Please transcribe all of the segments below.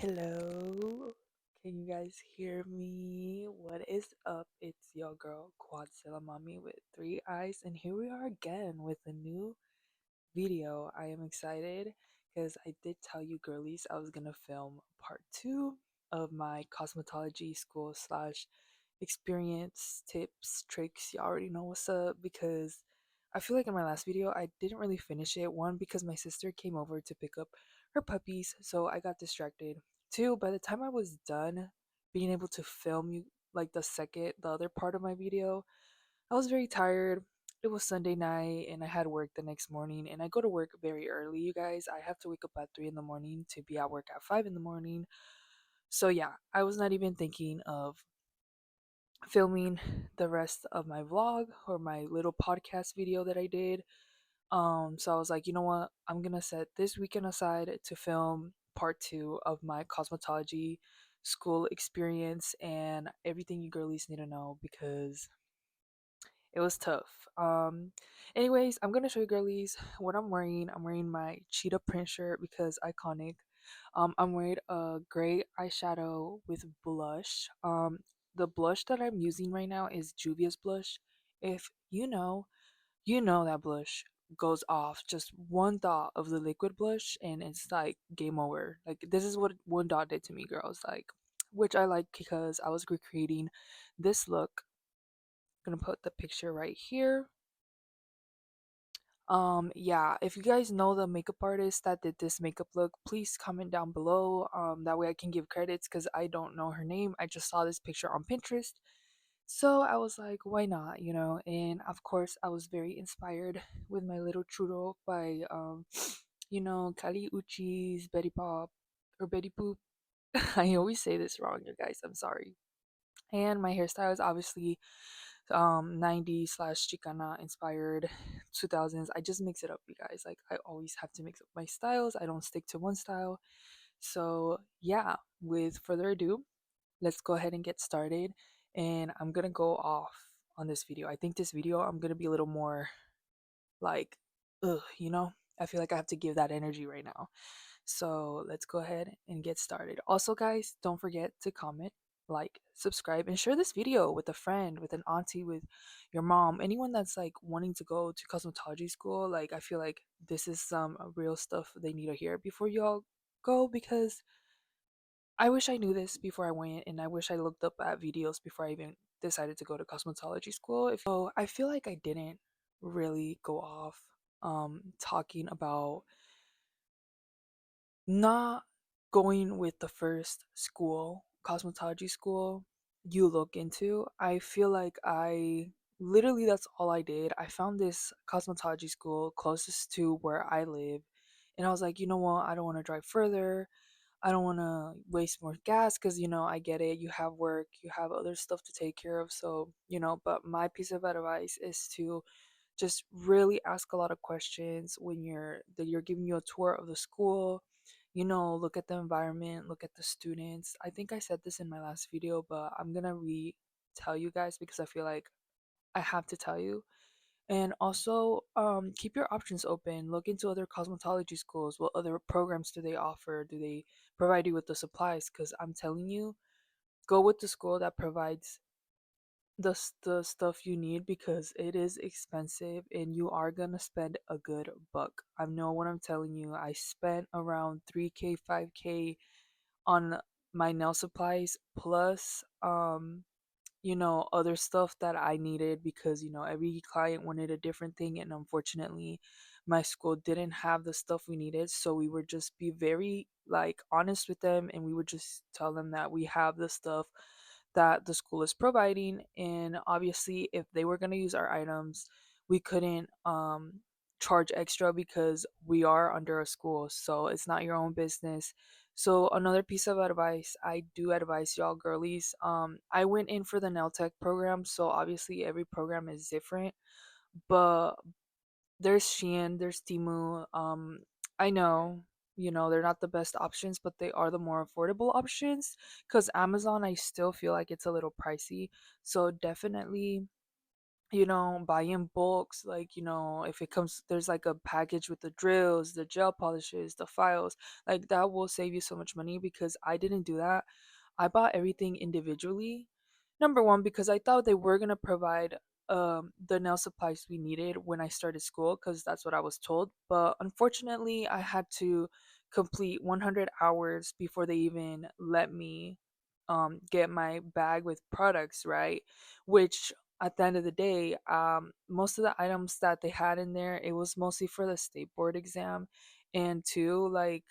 Hello, can you guys hear me? What is up? It's your girl Quadzilla.mamiii with three eyes, and here we are again with a new video. I am excited because I did tell you girlies I was gonna film part two of my cosmetology school slash experience tips, tricks. You already know what's up because I feel like in my last video I didn't really finish it. One, because my sister came over to pick up her puppies, so I got distracted. Two, by the time I was done being able to film you like the other part of my video, I was very tired. It was Sunday night and I had work the next morning, and I go to work very early, you guys. I have to wake up at 3 in the morning to be at work at 5 in the morning. So yeah, I was not even thinking of filming the rest of my vlog or my little podcast video that I did. So I was like, you know what? I'm gonna set this weekend aside to film part two of my cosmetology school experience and everything you girlies need to know because it was tough. Anyways, I'm gonna show you girlies what I'm wearing. I'm wearing my cheetah print shirt because iconic. I'm wearing a gray eyeshadow with blush. The blush that I'm using right now is Juvia's blush. If you know that blush goes off just one dot of the liquid blush and it's like game over. Like this is what one dot did to me, girls. Like, which I like because I was recreating this look. Gonna put the picture right here. Yeah, if you guys know the makeup artist that did this makeup look, please comment down below. That way I can give credits because I don't know her name. I just saw this picture on Pinterest. So I was like, why not, you know? And of course, I was very inspired with my little churro by, Kali Uchi's Betty Pop or Betty Poop. I always say this wrong, you guys. I'm sorry. And my hairstyle is obviously 90s slash Chicana inspired 2000s. I just mix it up, you guys. Like, I always have to mix up my styles. I don't stick to one style. So, yeah, with further ado, let's go ahead and get started. And I'm gonna go off on this video. I think this video I'm gonna be a little more like, ugh, you know? I feel like I have to give that energy right now. So let's go ahead and get started. Also, guys, don't forget to comment, like, subscribe, and share this video with a friend, with an auntie, with your mom, anyone that's like wanting to go to cosmetology school. Like, I feel like this is some real stuff they need to hear before you all go because I wish I knew this before I went, and I wish I looked up at videos before I even decided to go to cosmetology school. If so, I feel like I didn't really go off talking about not going with the first school, cosmetology school you look into. I feel like I literally that's all I did. I found this cosmetology school closest to where I live, and I was like, you know what? I don't want to drive further. I don't want to waste more gas because, I get it. You have work, you have other stuff to take care of. So, but my piece of advice is to just really ask a lot of questions when you're giving you a tour of the school. Look at the environment, look at the students. I think I said this in my last video, but I'm gonna tell you guys because I feel like I have to tell you. And also, keep your options open. Look into other cosmetology schools. What other programs do they offer? Do they provide you with the supplies? Because I'm telling you, go with the school that provides the stuff you need because it is expensive and you are gonna spend a good buck. I know what I'm telling you. I spent around 3K, 5K on my nail supplies plus other stuff that I needed because every client wanted a different thing, and unfortunately my school didn't have the stuff we needed, so we would just be very like honest with them, and we would just tell them that we have the stuff that the school is providing, and obviously if they were going to use our items we couldn't charge extra because we are under a school, so it's not your own business. So another piece of advice I do advise y'all girlies, I went in for the nail tech program, so obviously every program is different, but there's Shein, there's Timu. I know, they're not the best options, but they are the more affordable options. Cause Amazon, I still feel like it's a little pricey. So definitely buy in bulks, like, if it comes, there's like a package with the drills, the gel polishes, the files, like that will save you so much money because I didn't do that. I bought everything individually. Number one, because I thought they were gonna provide the nail supplies we needed when I started school, because that's what I was told. But unfortunately, I had to complete 100 hours before they even let me get my bag with products, right? Which at the end of the day, most of the items that they had in there, it was mostly for the state board exam, and two, like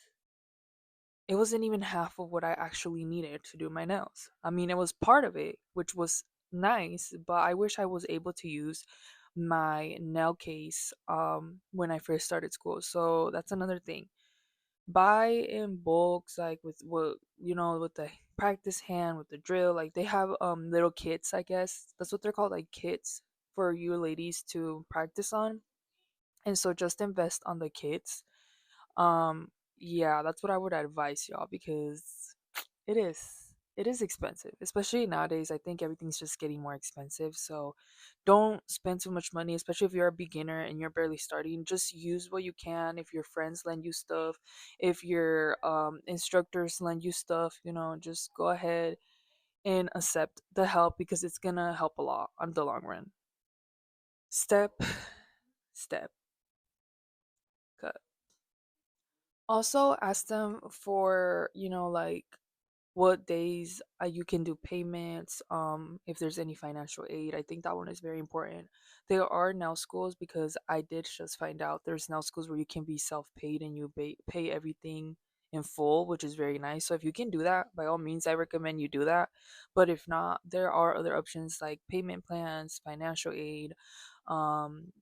it wasn't even half of what I actually needed to do my nails. I mean, it was part of it, which was nice, but I wish I was able to use my nail case when I first started school. So that's another thing. Buy in bulks, like with what with the practice hand, with the drill. Like they have little kits, I guess. That's what they're called, like kits for you ladies to practice on. And so just invest on the kits. um, yeah, that's what I would advise y'all, because it is it is expensive, especially nowadays. I think everything's just getting more expensive. So don't spend too much money, especially if you're a beginner and you're barely starting. Just use what you can. If your friends lend you stuff, if your instructors lend you stuff, just go ahead and accept the help, because it's gonna help a lot on the long run. Step step cut. Also ask them for, like what days you can do payments, if there's any financial aid. I think that one is very important. There are now schools, because I did just find out there's now schools where you can be self-paid and you pay everything in full, which is very nice. So if you can do that, by all means I recommend you do that. But if not, there are other options like payment plans, financial aid.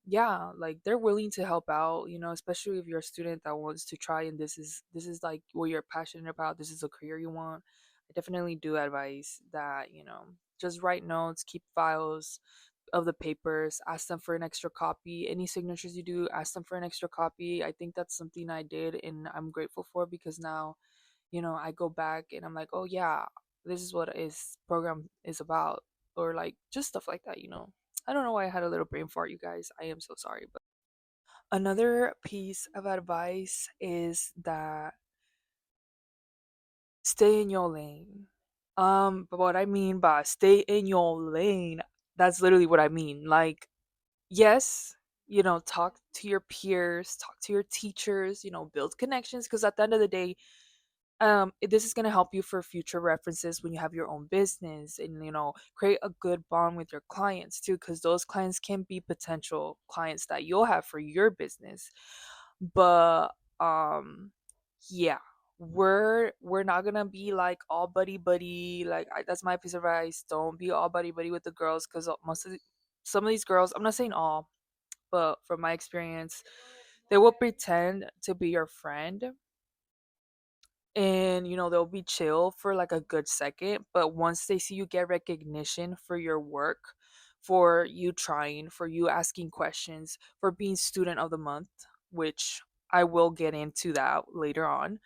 Yeah, like they're willing to help out, especially if you're a student that wants to try, and this is like what you're passionate about, this is a career you want. I definitely do advise that, just write notes, keep files of the papers, ask them for an extra copy. Any signatures you do, ask them for an extra copy. I think that's something I did and I'm grateful for, because now, I go back and I'm like, oh yeah, this is what is program is about, or like just stuff like that. I don't know why I had a little brain fart, you guys. I am so sorry. But another piece of advice is that stay in your lane. But what I mean by stay in your lane, that's literally what I mean. Like, yes, talk to your peers, talk to your teachers, build connections, because at the end of the day, this is going to help you for future references when you have your own business, and create a good bond with your clients too, because those clients can be potential clients that you'll have for your business. But yeah, we're not gonna be like all buddy buddy. Like that's my piece of advice. Don't be all buddy buddy with the girls, because some of these girls, I'm not saying all, but from my experience, they will pretend to be your friend, and they'll be chill for like a good second, but once they see you get recognition for your work, for you trying, for you asking questions, for being student of the month, which I will get into that later on,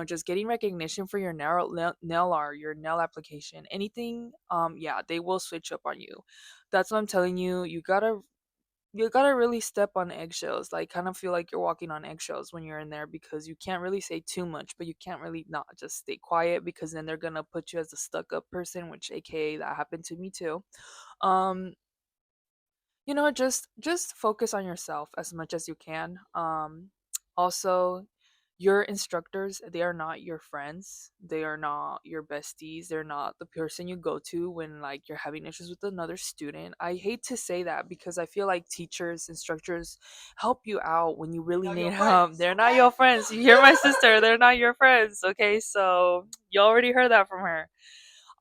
just getting recognition for your nail art, your nail application, anything, yeah, they will switch up on you. That's what I'm telling you. You gotta really step on eggshells, like kind of feel like you're walking on eggshells when you're in there, because you can't really say too much, but you can't really not just stay quiet, because then they're gonna put you as a stuck up person, which aka that happened to me too. um just focus on yourself as much as you can. Also, your instructors, they are not your friends, they are not your besties, they're not the person you go to when like you're having issues with another student. I hate to say that, because I feel like teachers, instructors help you out when you really need help. They're not your friends. You hear my sister, they're not your friends. Okay, so you already heard that from her.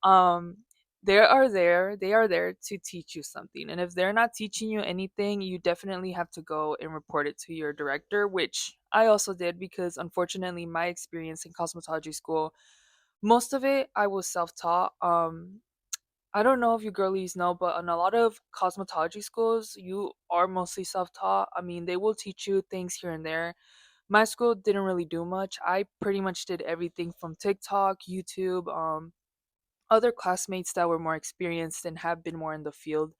um they are there to teach you something, and if they're not teaching you anything, you definitely have to go and report it to your director, which I also did, because unfortunately my experience in cosmetology school, most of it I was self-taught. I don't know if you girlies know, but in a lot of cosmetology schools you are mostly self-taught. I mean, they will teach you things here and there. My school didn't really do much. I pretty much did everything from TikTok, YouTube, other classmates that were more experienced and have been more in the field,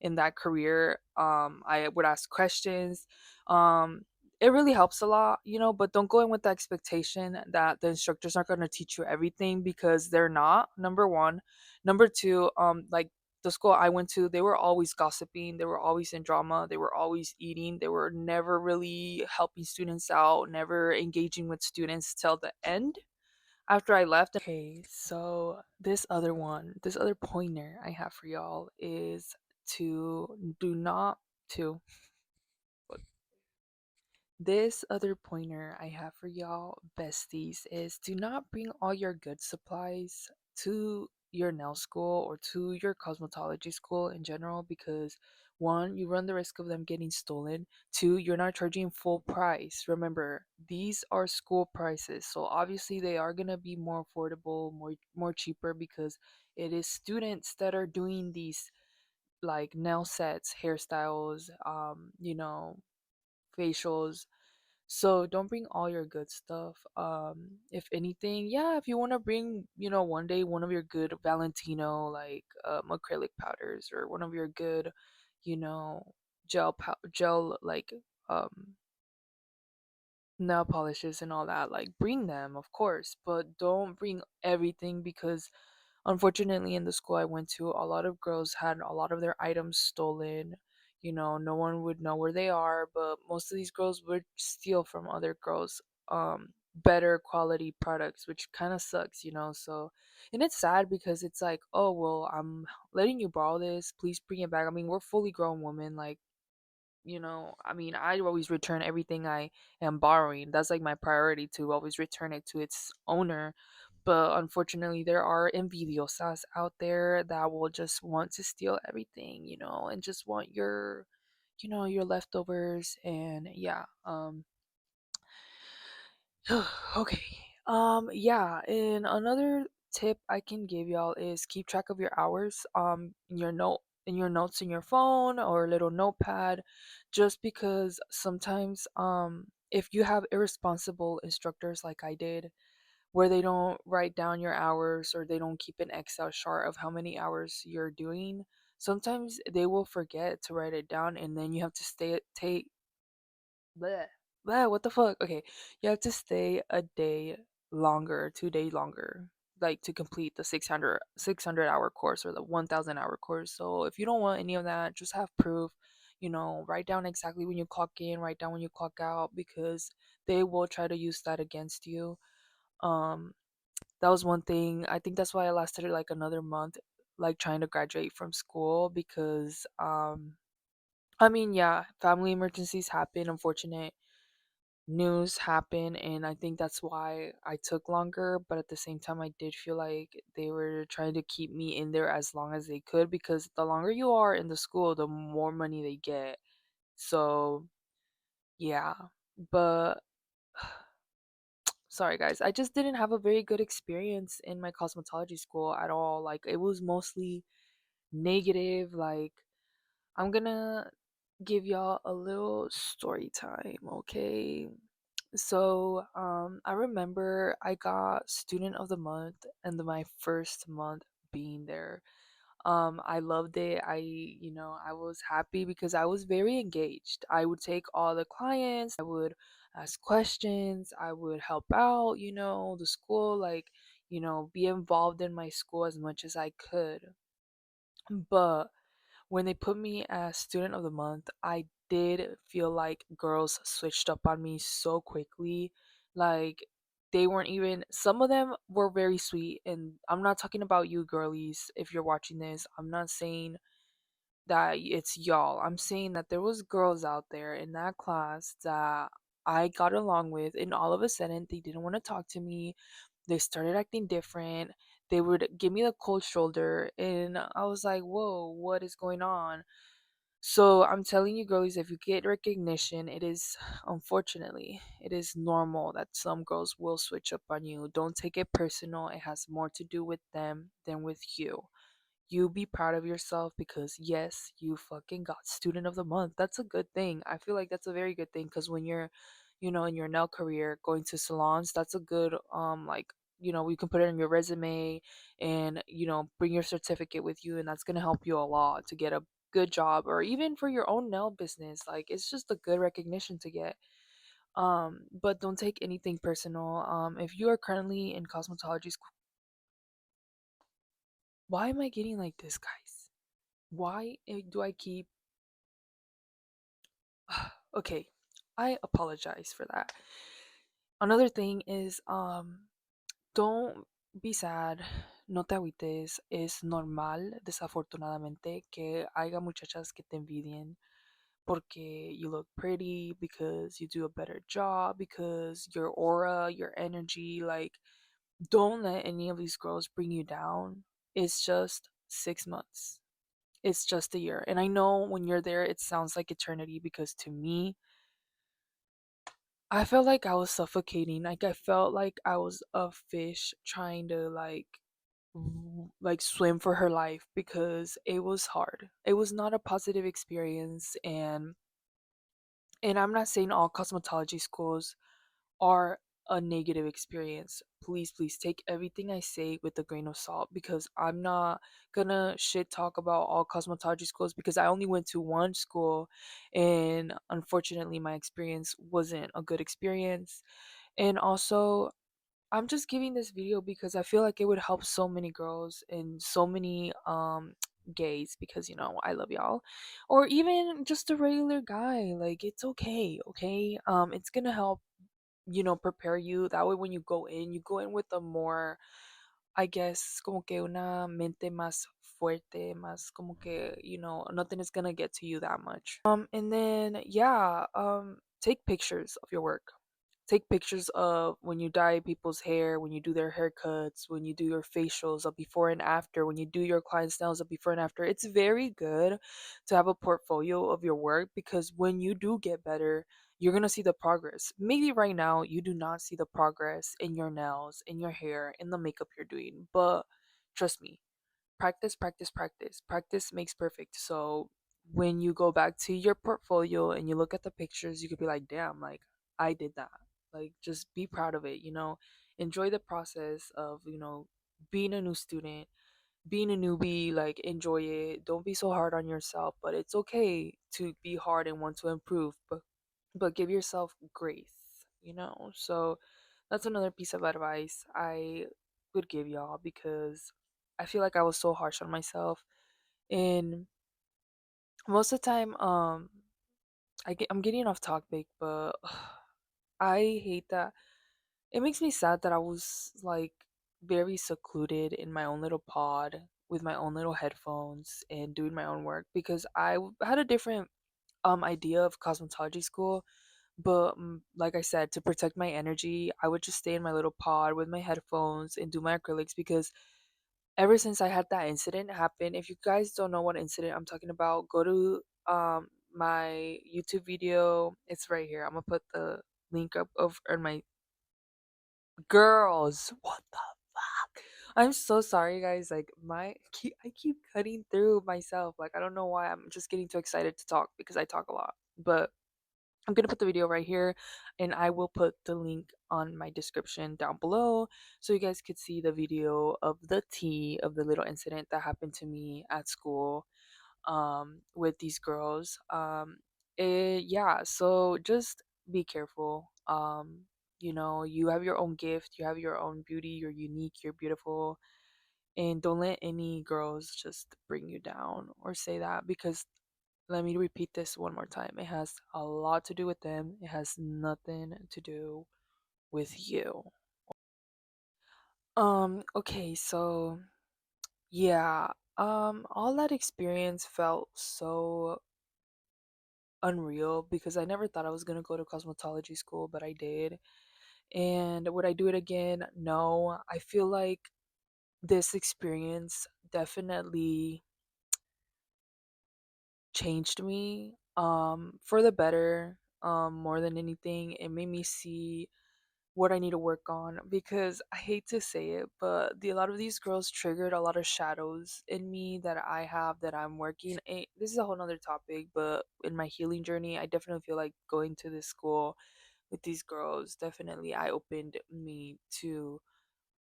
in that career. I would ask questions. Um, it really helps a lot, but don't go in with the expectation that the instructors aren't going to teach you everything, because they're not. Number one. Number two, like the school I went to, they were always gossiping, they were always in drama, they were always eating, they were never really helping students out, never engaging with students till the end after I left. Okay, so this other pointer I have for y'all is to do not to this other pointer I have for y'all, besties, is do not bring all your good supplies to your nail school or to your cosmetology school in general, because one, you run the risk of them getting stolen. Two, you're not charging full price. Remember, these are school prices, so obviously they are gonna be more affordable, more cheaper, because it is students that are doing these like nail sets, hairstyles, facials. So don't bring all your good stuff. If anything, yeah, if you want to bring, one day one of your good Valentino like acrylic powders, or one of your good, you know, gel like um nail polishes and all that, like bring them, of course, but don't bring everything, because unfortunately in the school I went to, a lot of girls had a lot of their items stolen. No one would know where they are, but most of these girls would steal from other girls better quality products, which kind of sucks, so. And it's sad, because it's like, oh well, I'm letting you borrow this, please bring it back. I mean, we're fully grown women, like, I mean, I always return everything I am borrowing. That's like my priority, to always return it to its owner. But unfortunately, there are envidiosas out there that will just want to steal everything, and just want your leftovers. And yeah, okay. Yeah, and another tip I can give y'all is keep track of your hours in your notes in your phone or a little notepad, just because sometimes if you have irresponsible instructors like I did, where they don't write down your hours, or they don't keep an Excel chart of how many hours you're doing, sometimes they will forget to write it down, and then you have to stay take bleh, bleh, what the fuck? Okay, you have to stay a day longer, 2 days longer, like to complete the 600 hour course, or the 1,000 hour course. So if you don't want any of that, just have proof. Write down exactly when you clock in, write down when you clock out, because they will try to use that against you. Um, that was one thing. I think that's why I lasted like another month, like trying to graduate from school, because I mean, yeah, family emergencies happen, unfortunate news happen, and I think that's why I took longer. But at the same time, I did feel like they were trying to keep me in there as long as they could, because the longer you are in the school, the more money they get. So yeah, but sorry guys, I just didn't have a very good experience in my cosmetology school at all. Like, it was mostly negative. Like, I'm gonna give y'all a little story time, okay? So, I remember I got student of the month and my first month being there. I loved it. I was happy because I was very engaged. I would take all the clients, I would ask questions, I would help out, the school, like, be involved in my school as much as I could. But when they put me as student of the month, I did feel like girls switched up on me so quickly. Like, they weren't even, some of them were very sweet. And I'm not talking about you girlies if you're watching this. I'm not saying that it's y'all. I'm saying that there was girls out there in that class that I got along with, and all of a sudden they didn't want to talk to me. They started acting different. They would give me the cold shoulder, and I was like, "Whoa, what is going on?" So I'm telling you, girlies, if you get recognition, it is, unfortunately, it is normal that some girls will switch up on you. Don't take it personal. It has more to do with them than with you. You be proud of yourself, because yes, you fucking got student of the month. That's a good thing. I feel like that's a very good thing, because when you're, in your nail career, going to salons, that's a good like, you can put it on your resume, and bring your certificate with you, and that's going to help you a lot to get a good job, or even for your own nail business. Like, it's just a good recognition to get. But don't take anything personal. If you are currently in cosmetology school, why am I getting like this, guys? Why do I keep okay, I apologize for that. Another thing is don't be sad, no te agüites. Es normal, desafortunadamente, que haya muchachas que te envidien porque you look pretty, because you do a better job, because your aura, your energy, like, don't let any of these girls bring you down. It's just 6 months. It's just a year. And I know when you're there, it sounds like eternity, because to me, I felt like I was suffocating. Like, I felt like I was a fish trying to like swim for her life, because it was hard. It was not a positive experience. And I'm not saying all cosmetology schools are a negative experience. Please, please take everything I say with a grain of salt, because I'm not gonna shit talk about all cosmetology schools, because I only went to one school, and unfortunately my experience wasn't a good experience. And also, I'm just giving this video because I feel like it would help so many girls and so many gays, because I love y'all, or even just a regular guy. Like, it's okay, okay? It's going to help, prepare you. That way when you go in with a more, I guess, como que una mente más fuerte, más como que, nothing is going to get to you that much. And then yeah, take pictures of your work. Take pictures of when you dye people's hair, when you do their haircuts, when you do your facials, a before and after, when you do your clients' nails, a before and after. It's very good to have a portfolio of your work, because when you do get better, you're gonna see the progress. Maybe right now you do not see the progress in your nails, in your hair, in the makeup you're doing, but trust me, practice, practice, practice. Practice makes perfect. So when you go back to your portfolio and you look at the pictures, you could be like, damn, like, I did that. Like, just be proud of it, enjoy the process of, being a new student, being a newbie. Like, enjoy it. Don't be so hard on yourself, but it's okay to be hard and want to improve, but give yourself grace. So that's another piece of advice I would give y'all, because I feel like I was so harsh on myself. And most of the time, I'm getting off topic, but I hate that. It makes me sad that I was like very secluded in my own little pod with my own little headphones and doing my own work, because had a different idea of cosmetology school. But like I said, to protect my energy, I would just stay in my little pod with my headphones and do my acrylics, because ever since I had that incident happen, if you guys don't know what incident I'm talking about, go to my YouTube video. It's right here. I'm gonna put the link up of or my girls. What the fuck? I'm so sorry, guys. Like, I keep cutting through myself. Like, I don't know why. I'm just getting too excited to talk, because I talk a lot. But I'm gonna put the video right here, and I will put the link on my description down below, so you guys could see the video of the tea of the little incident that happened to me at school, with these girls. Yeah, so just be careful. You have your own gift, you have your own beauty, you're unique, you're beautiful, and don't let any girls just bring you down or say that, because let me repeat this one more time. It has a lot to do with them. It has nothing to do with you. Okay, so yeah, all that experience felt so unreal, because I never thought I was gonna go to cosmetology school, but I did. And would I do it again? No. I feel like this experience definitely changed me for the better. More than anything, it made me see what I need to work on, because I hate to say it, but a lot of these girls triggered a lot of shadows in me that I have, that I'm working. This is a whole nother topic, but in my healing journey, I definitely feel like going to this school with these girls definitely eye opened me to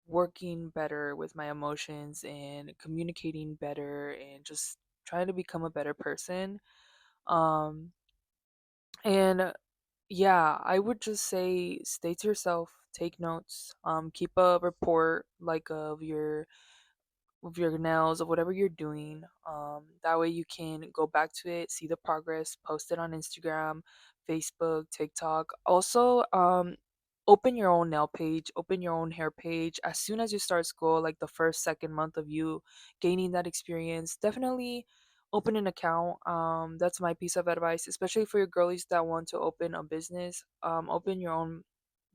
working better with my emotions and communicating better, and just trying to become a better person. Um, and yeah, I would just say stay to yourself, take notes, keep a report like of your nails, of whatever you're doing. That way you can go back to it, see the progress, post it on Instagram, Facebook, TikTok. Also, open your own nail page, open your own hair page. As soon as you start school, like the first, second month of you gaining that experience, definitely open an account. That's my piece of advice, especially for your girlies that want to open a business. Open your own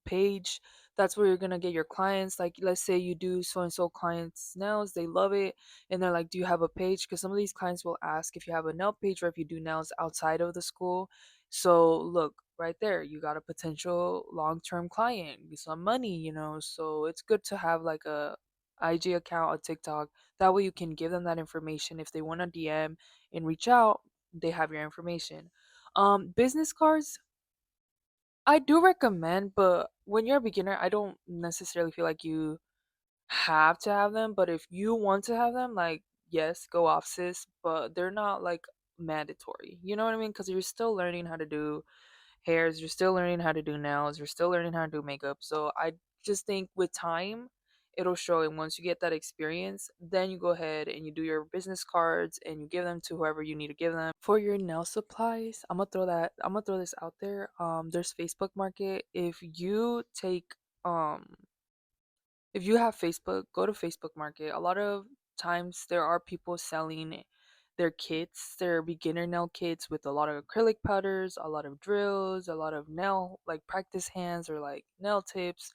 page. That's where you're gonna get your clients. Like, let's say you do so and so clients' nails, they love it, and they're like, "Do you have a page?" Because some of these clients will ask if you have a nail page or if you do nails outside of the school. So look, right there, you got a potential long-term client, some money, So it's good to have like a IG account, a TikTok. That way you can give them that information. If they want a DM and reach out, they have your information. Business cards, I do recommend, but when you're a beginner, I don't necessarily feel like you have to have them. But if you want to have them, like, yes, go off, sis, but they're not like mandatory. You know what I mean? Because you're still learning how to do hairs, you're still learning how to do nails, you're still learning how to do makeup. So I just think with time, it'll show. And once you get that experience, then you go ahead and you do your business cards and you give them to whoever you need to give them. For your nail supplies, I'm gonna throw this out there. There's Facebook Market. Um if you have Facebook, go to Facebook Market. A lot of times there are people selling their kits, their beginner nail kits with a lot of acrylic powders, a lot of drills, a lot of nail like practice hands or like nail tips.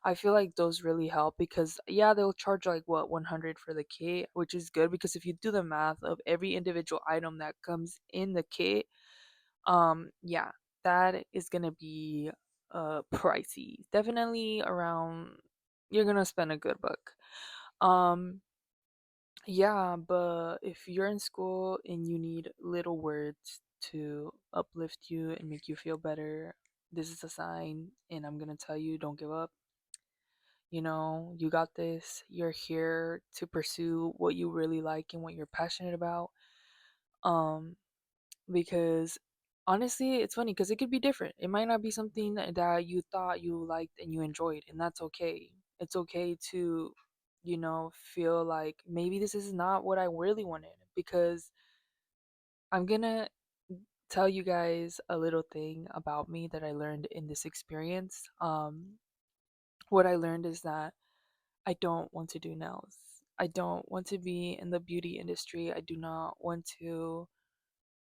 I feel like those really help because yeah, they'll charge like what 100 for the kit, which is good because if you do the math of every individual item that comes in the kit, yeah, that is gonna be pricey. Definitely around, you're gonna spend a good buck. Um yeah, but if you're in school and you need little words to uplift you and make you feel better, this is a sign, and I'm gonna tell you, don't give up. You got this. You're here to pursue what you really like and what you're passionate about. Um because honestly, it's funny because it could be different. It might not be something that you thought you liked and you enjoyed, and that's okay. It's okay to, feel like maybe this is not what I really wanted, because I'm gonna tell you guys a little thing about me that I learned in this experience. What I learned is that I don't want to do nails. I don't want to be in the beauty industry. I do not want to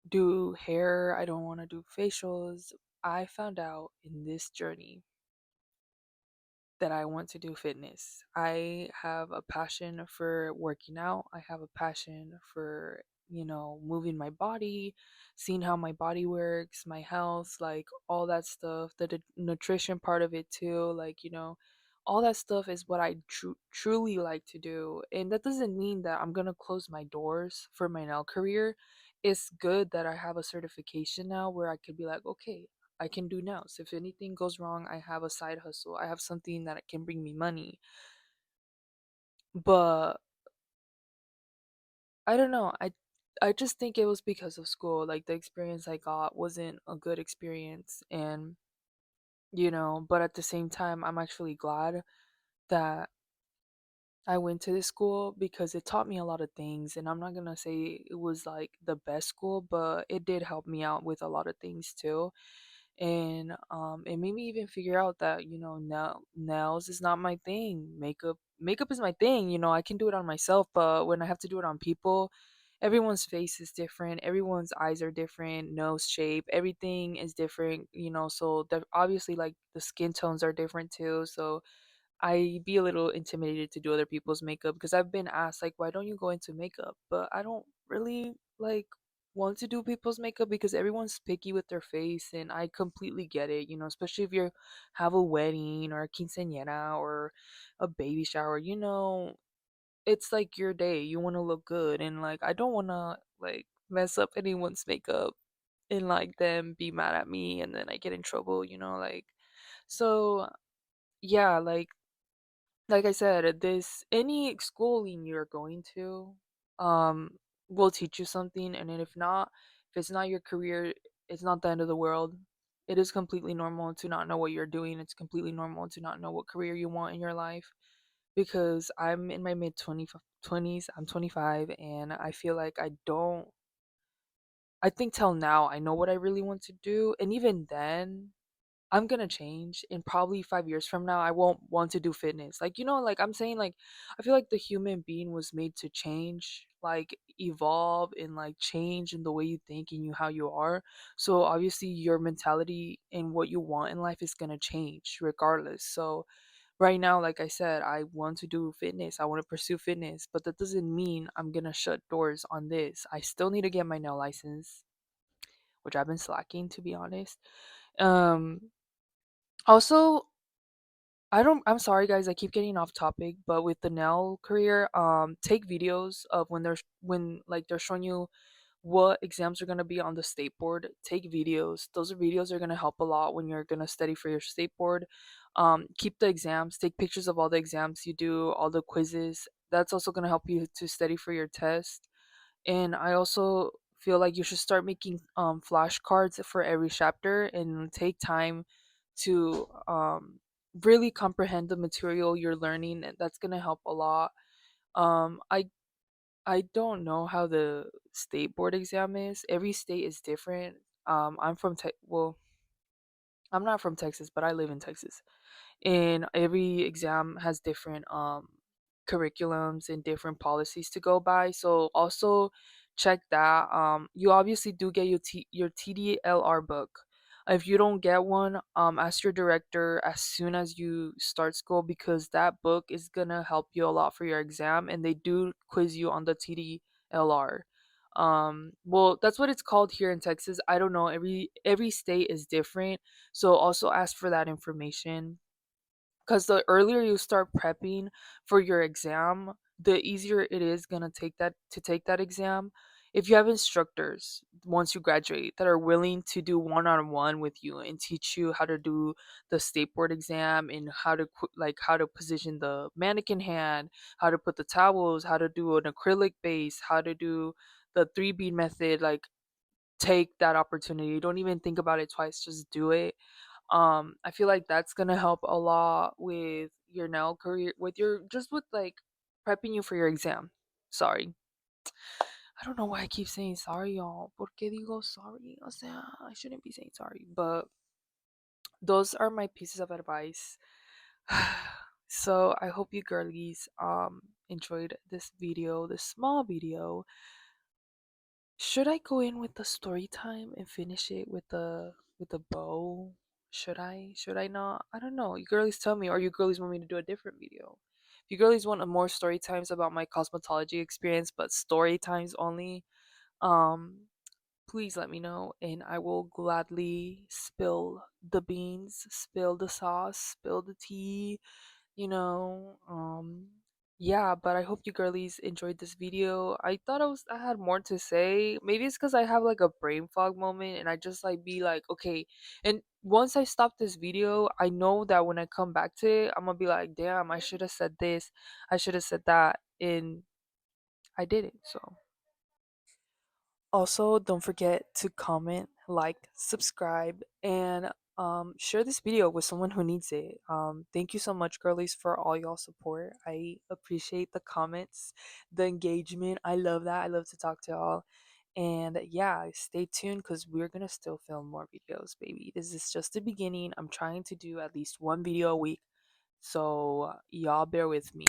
do hair. I don't want to do facials. I found out in this journey that I want to do fitness. I have a passion for working out. I have a passion for, moving my body, seeing how my body works, my health, like all that stuff, the nutrition part of it too. Like, all that stuff is what I truly like to do. And that doesn't mean that I'm going to close my doors for my nail career. It's good that I have a certification now where I could be like, okay, I can do nails. If anything goes wrong, I have a side hustle. I have something that can bring me money. But I don't know. I just think it was because of school. Like the experience I got wasn't a good experience, and but at the same time, I'm actually glad that I went to this school because it taught me a lot of things. And I'm not going to say it was like the best school, but it did help me out with a lot of things too. And it made me even figure out that nails is not my thing. Makeup is my thing. I can do it on myself, but when I have to do it on people, everyone's face is different, everyone's eyes are different, nose shape, everything is different. So obviously, like, the skin tones are different too. So I be a little intimidated to do other people's makeup because I've been asked, like, why don't you go into makeup? But I don't really like want to do people's makeup because everyone's picky with their face, and I completely get it, especially if you have a wedding or a quinceañera or a baby shower, it's like your day. You want to look good, and like I don't want to like mess up anyone's makeup and like them be mad at me and then I get in trouble, like. So yeah, like I said, this any schooling you're going to, um, will teach you something, and then if it's not your career, it's not the end of the world. It is completely normal to not know what you're doing. It's completely normal to not know what career you want in your life, because I'm in my mid 20s. I'm 25, and I feel like I think till now I know what I really want to do, and even then I'm gonna change. In probably 5 years from now, I won't want to do fitness. Like, like I'm saying, like, I feel like the human being was made to change, like evolve and like change in the way you think and how you are. So obviously your mentality and what you want in life is gonna change regardless. So right now, like I said, I want to do fitness. I want to pursue fitness, but that doesn't mean I'm gonna shut doors on this. I still need to get my nail license, which I've been slacking, to be honest. Um Also, I'm sorry guys, I keep getting off topic, but with the nail career, take videos of when like they're showing you what exams are going to be on the state board. Take videos. Those videos are going to help a lot when you're going to study for your state board. Keep the exams, take pictures of all the exams you do, all the quizzes. That's also going to help you to study for your test. And I also feel like you should start making flashcards for every chapter and take time to really comprehend the material you're learning, and that's going to help a lot. Um i i don't know how the state board exam is. Every state is different. Well, I'm not from Texas, but I live in Texas, and every exam has different curriculums and different policies to go by. So also check that. You obviously do get your TDLR book. If you don't get one, ask your director as soon as you start school, because that book is gonna help you a lot for your exam, and they do quiz you on the TDLR. Well, that's what it's called here in Texas. I don't know, every state is different, so also ask for that information, because the earlier you start prepping for your exam, the easier it is gonna take that exam. If you have instructors once you graduate that are willing to do one-on-one with you and teach you how to do the state board exam, and how to position the mannequin hand, how to put the towels, how to do an acrylic base, how to do the three bead method, like, take that opportunity. Don't even think about it twice, just do it. I feel like that's gonna help a lot with your nail career, with your just with like prepping you for your exam. Sorry, I don't know why I keep saying sorry, y'all. ¿Por qué digo sorry? O sea, I shouldn't be saying sorry, but those are my pieces of advice. So I hope you girlies enjoyed this video, this small video. Should I go in with the story time and finish it with the bow? Should I? Should I not? I don't know. You girlies tell me, or you girlies want me to do a different video. If you girlies want a more story times about my cosmetology experience, but story times only, um, please let me know, and I will gladly spill the beans, spill the sauce, spill the tea, you know. Yeah, but I hope you girlies enjoyed this video. I thought I had more to say. Maybe it's because I have like a brain fog moment, and I just like be like, okay. And once I stop this video, I know that when I come back to it, I'm gonna be like, damn, I should have said this, I should have said that, and I didn't. So also, don't forget to comment, like, subscribe, and share this video with someone who needs it. Thank you so much, girlies, for all y'all support. I appreciate the comments, the engagement. I love that. I love to talk to y'all. And yeah, stay tuned because we're gonna still film more videos, baby. This is just the beginning. I'm trying to do at least one video a week. So y'all bear with me.